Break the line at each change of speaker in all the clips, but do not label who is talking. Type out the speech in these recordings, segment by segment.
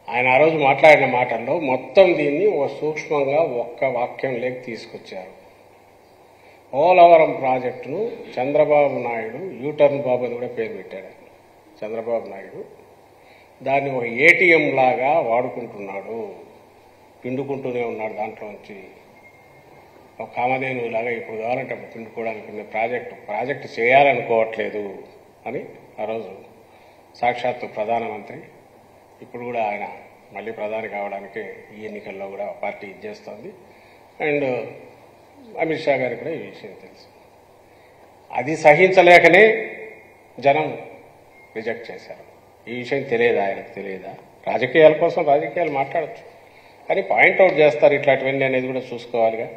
ఆయన ఆ రోజు మాట్లాడిన మాటల్లో మొత్తం దీన్ని ఒక సూక్ష్మంగా ఒక్క వాక్యంలోకి తీసుకొచ్చారు. పోలవరం ప్రాజెక్టును చంద్రబాబు నాయుడు యూటర్న్ బాబు అని కూడా పేరు పెట్టాడు. చంద్రబాబు నాయుడు దాన్ని ఒక ఏటీఎం లాగా వాడుకుంటున్నాడు, పిండుకుంటూనే ఉన్నాడు. దాంట్లోంచి ఒక కామధేను లాగా ఇప్పుడు కావాలంటే అప్పుడు పిండుకోవడానికి ప్రాజెక్టు చేయాలనుకోవట్లేదు అని ఆ రోజు సాక్షాత్తు ప్రధానమంత్రి, ఇప్పుడు కూడా ఆయన మళ్ళీ ప్రధాని కావడానికి ఈ ఎన్నికల్లో కూడా పార్టీ ఇచ్చేస్తోంది. అండ్ అమిత్ షా గారికి కూడా ఈ విషయం తెలుసు. అది సహించలేకనే జనం రిజెక్ట్ చేశారు. ఈ విషయం తెలియదా? ఆయనకు తెలియదా? రాజకీయాల కోసం రాజకీయాలు మాట్లాడచ్చు, కానీ పాయింట్అవుట్ చేస్తారు ఇట్లాంటివన్నీ అనేది కూడా చూసుకోవాలిగా.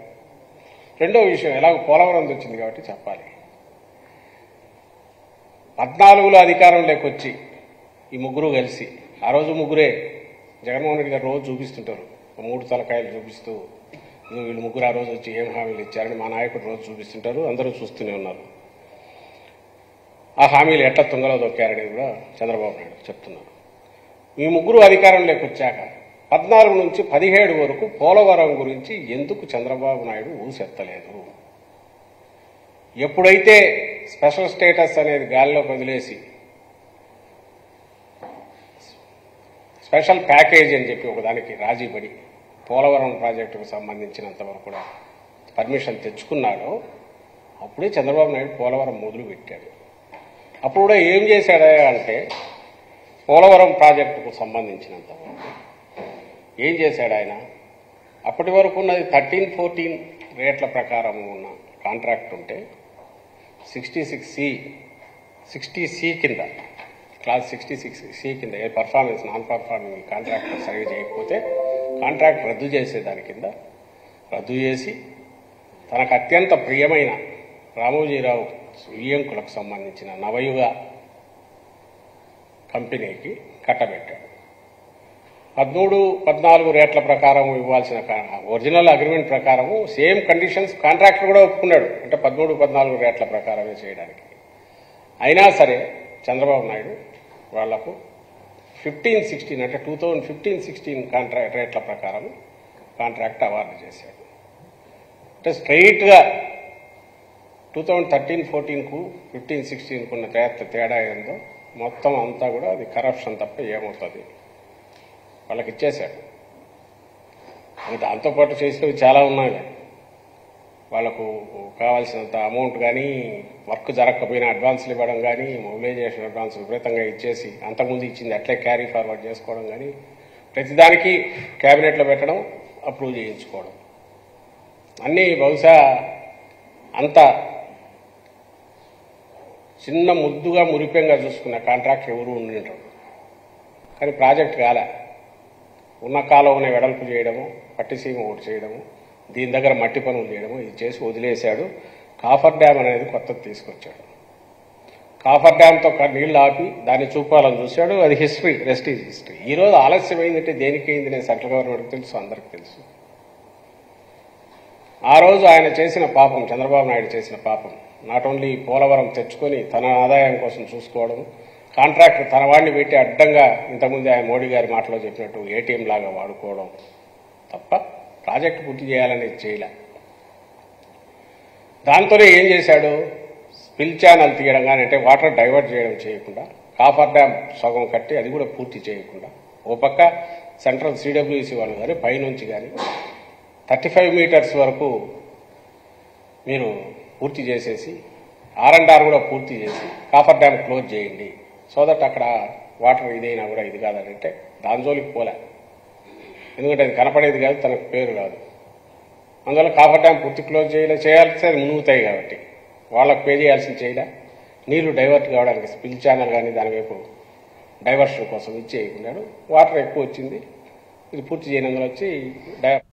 రెండో విషయం, ఎలాగో పోలవరం వచ్చింది కాబట్టి చెప్పాలి. 14లో అధికారంలోకి వచ్చి ఈ ముగ్గురు కలిసి, ఆ రోజు ముగ్గురే జగన్మోహన్ రెడ్డి గారు రోజు చూపిస్తుంటారు, 3 తలకాయలు చూపిస్తూ వీళ్ళు ముగ్గురు ఆ రోజు వచ్చి ఏం హామీలు ఇచ్చారని మా నాయకుడు రోజు చూపిస్తుంటారు, అందరూ చూస్తూనే ఉన్నారు. ఆ హామీలు ఎట్లా తుంగలో దొక్కారనేది కూడా చంద్రబాబు నాయుడు చెప్తున్నారు. ఈ ముగ్గురు అధికారంలోకి వచ్చాక 14 నుంచి 17 వరకు పోలవరం గురించి ఎందుకు చంద్రబాబు నాయుడు ఊసెత్తలేదు? ఎప్పుడైతే స్పెషల్ స్టేటస్ అనేది గాలిలో వదిలేసి స్పెషల్ ప్యాకేజ్ అని చెప్పి ఒకదానికి రాజీపడి పోలవరం ప్రాజెక్టుకు సంబంధించినంత వరకు కూడా పర్మిషన్ తెచ్చుకున్నాడో అప్పుడే చంద్రబాబు నాయుడు పోలవరం మొదలు పెట్టాడు. అప్పుడు కూడా ఏం చేశాడా అంటే, పోలవరం ప్రాజెక్టుకు సంబంధించినంత వరకు ఏం చేశాడు ఆయన? అప్పటి వరకు ఉన్నది 13-14 రేట్ల ప్రకారం ఉన్న కాంట్రాక్ట్ ఉంటే 60C కింద, క్లాస్ 66C కింద ఏ పర్ఫార్మెన్స్ నాన్ పర్ఫార్మింగ్ కాంట్రాక్ట్ సరిగ్గా చేయకపోతే కాంట్రాక్ట్ రద్దు చేసే దాని కింద రద్దు చేసి తనకు అత్యంత ప్రియమైన రామోజీరావు వియ్యంకులకు సంబంధించిన నవయుగ కంపెనీకి కట్టబెట్టాడు. 13-14 రేట్ల ప్రకారం ఇవ్వాల్సిన ఒరిజినల్ అగ్రిమెంట్ ప్రకారము సేమ్ కండిషన్స్ కాంట్రాక్టర్ కూడా ఒప్పుకున్నాడు, అంటే 13-14 రేట్ల ప్రకారమే చేయడానికి. అయినా సరే చంద్రబాబు నాయుడు వాళ్లకు 15-16 అంటే 2015-16 రేట్ల ప్రకారం కాంట్రాక్ట్ అవార్డు చేశాడు. అంటే స్ట్రైట్గా 2013-14కు 15-16కు ఉన్న తేడా ఏందో మొత్తం అంతా కూడా అది కరప్షన్ తప్ప ఏమవుతుంది వాళ్ళకి ఇచ్చేశాడు. దాంతోపాటు చేసినవి చాలా ఉన్నాయి. వాళ్లకు కావాల్సినంత అమౌంట్ కానీ, వర్క్ జరగకపోయినా అడ్వాన్సులు ఇవ్వడం కానీ, మొబిలైజేషన్ అడ్వాన్స్ విపరీతంగా ఇచ్చేసి అంతకుముందు ఇచ్చింది అట్లే క్యారీ ఫార్వర్డ్ చేసుకోవడం కానీ, ప్రతిదానికి క్యాబినెట్లో పెట్టడం, అప్రూవ్ చేయించుకోవడం, అన్నీ బహుశా అంత చిన్న ముద్దుగా మురిపెంగా చూసుకున్న కాంట్రాక్ట్ ఎవరు ఉండింటారు. కానీ ప్రాజెక్ట్ కాలే. ఉన్న కాలువనే వెడల్పు చేయడము, పట్టిసీమ ఒకటి చేయడము, దీని దగ్గర మట్టి పనులు చేయడము, ఇది చేసి వదిలేశాడు. కాఫర్ డ్యామ్ అనేది కొత్తది తీసుకొచ్చాడు. కాఫర్ డ్యామ్తో నీళ్లు ఆపి దాన్ని చూపాలని చూశాడు. అది హిస్టరీ, రెస్ట్ ఈజ్ హిస్టరీ. ఈరోజు ఆలస్యమైందంటే దేనికి అయింది నేను సెంట్రల్ గవర్నమెంట్కి తెలుసు, అందరికి తెలుసు. ఆ రోజు ఆయన చేసిన పాపం, చంద్రబాబు నాయుడు చేసిన పాపం, నాట్ ఓన్లీ పోలవరం తెచ్చుకొని తన ఆదాయం కోసం చూసుకోవడం, కాంట్రాక్టర్ తన వాడిని పెట్టి అడ్డంగా ఇంతకుముందు ఆయన మోడీ గారి మాటలో చెప్పినట్టు ఏటీఎం లాగా వాడుకోవడం తప్ప ప్రాజెక్టు పూర్తి చేయాలనేది చేయలే. దాంతోనే ఏం చేశాడు? స్పిల్ ఛానల్ తీయడం కానీ, అంటే వాటర్ డైవర్ట్ చేయడం చేయకుండా, కాఫర్ డ్యామ్ సగం కట్టి అది కూడా పూర్తి చేయకుండా, ఓ పక్క సెంట్రల్ సిడబ్ల్యూసీ వాళ్ళు కానీ పైనుంచి కానీ 35 మీటర్స్ వరకు మీరు పూర్తి చేసేసి R&R కూడా పూర్తి చేసి కాఫర్ డ్యామ్ క్లోజ్ చేయండి, సో దట్ అక్కడ వాటర్ ఇదైనా కూడా ఇది కాదంటే దాని జోలికి పోలే. ఎందుకంటే అది కనపడేది కాదు, తనకు పేరు కాదు. అందువల్ల కాఫర్ డ్యామ్ పూర్తి క్లోజ్ చేయాల్సి అది మునుగుతాయి కాబట్టి వాళ్ళకు పే చేయాల్సింది చేయలే. నీళ్లు డైవర్ట్ కావడానికి స్పిల్ ఛానల్ కానీ దాని వైపు డైవర్షన్ కోసం ఇచ్చేయకున్నాడు. వాటర్ ఎక్కువ వచ్చింది, ఇది పూర్తి చేయనందులో వచ్చి